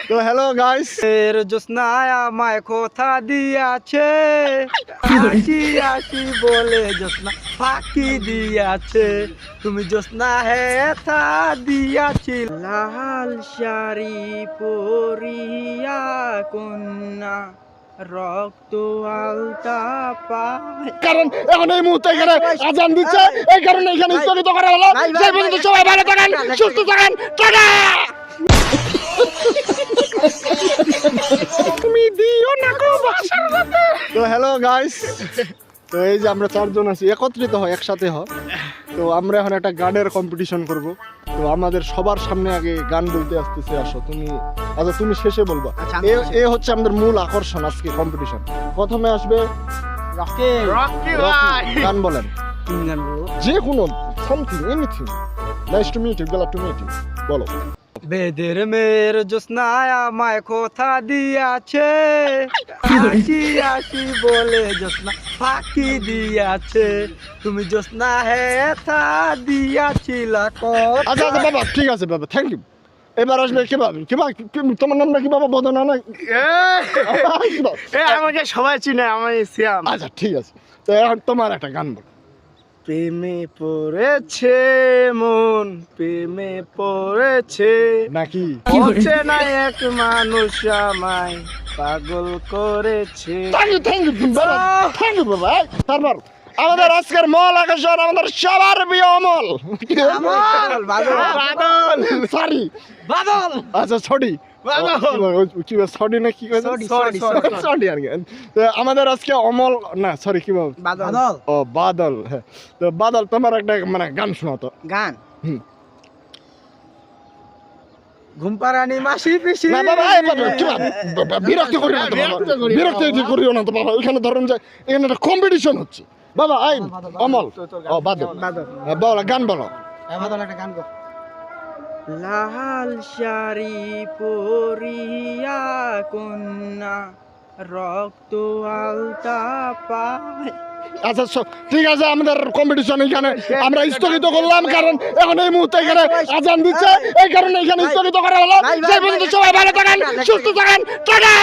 তো hello guys, এর জোসনায় আমায় কথা দিয়াছে, আসি আসি বলে জোসনা ফাঁকি দিয়াছে। তুমি জোসনা হেথা দিয়াছি, লাল শাড়ি পরিয়া কন্যা রক্ত আলতা পায়। কারণ এখন এই মুহূর্তে এখানে আজান দিচ্ছে, এই কারণে এখানে স্থগিত করা হলো। সেই পর্যন্ত সবাই ভালো থাকেন, সুস্থ থাকেন, টাটা। তুমি দিও না গো বাসার রাতে। তো হ্যালো গাইস, তো এই যে আমরা চারজন আছি, একত্রিত হয়, একসাথে হয়। তো আমরা এখন একটা গানের কম্পিটিশন করব। তো আমাদের সবার সামনে আগে গান বলতে আসতেছে, আসো তুমি। আচ্ছা তুমি শেষে বলবা। এ হচ্ছে আমাদের মূল আকর্ষণ আজকে কম্পিটিশন। প্রথমে আসবে রকি রকি। গান বলেন, তুমি গান বলো। যে কোনো something, anything. Nice to meet you, glad to meet you, বলো। বেদের মেয়ের জোসনায় আমায় কথা দিয়াছে, আসি আসি বলে জোসনা ফাঁকি দিয়াছে। তুমি জোসনা হেথা দিয়াছিলা কথা। আচ্ছা আচ্ছা বাবা, ঠিক আছে বাবা, থ্যাংক ইউ। এবার আসবে তোমার নামটা কি বাবা? বদনা না? আমাকে সবাই চিনে, আমি শ্যাম। আচ্ছা ঠিক আছে, তো এখন তোমার একটা গান বল। প্রেমে পড়েছে মন, প্রেমে পড়েছে নাকি হচ্ছে না এক মানুষ আমায় পাগল করেছে। থ্যাংক ইউ বাবা, থ্যাংক ইউ বাবা। তারপর আমাদের আজকের মূল আকর্ষণ, আমাদের সবার প্রিয় অমল। বাদল সরি বাদল আচ্ছা সরি কি সরি না কি সরি আর কি। তো আমাদের আজকে অমল না সরি কি বল বাদল। ও বাদল। হ্যাঁ, তো বাদল তোমার একটা মানে গান শোনাও তো। গান হুম। ঘুমপাড়ানি মাসি পিসি। না বাবা, এই বাবা, কি বাবা, বিরক্ত করিও না তো বাবা, বিরক্ত করিও না তো বাবা। এখানে ধরুন যে এখানে একটা কম্পিটিশন হচ্ছে বাবা। এই অমল, ও বাদল, বলো গান বলো। বাদল একটা গান কর। লাল শাড়ি পরিয়া কন্যা রক্ত আলতা পায়। আচ্ছা ঠিক আছে, আমাদের কম্পিটিশন এখানে আমরা স্থগিত করলাম, কারণ এখন এই মুহূর্তে এখানে আজান দিচ্ছে, এই কারণে এখানে স্থগিত করা হলো। সেই পর্যন্ত সবাই ভালো থাকেন, সুস্থ থাকেন, টাটা।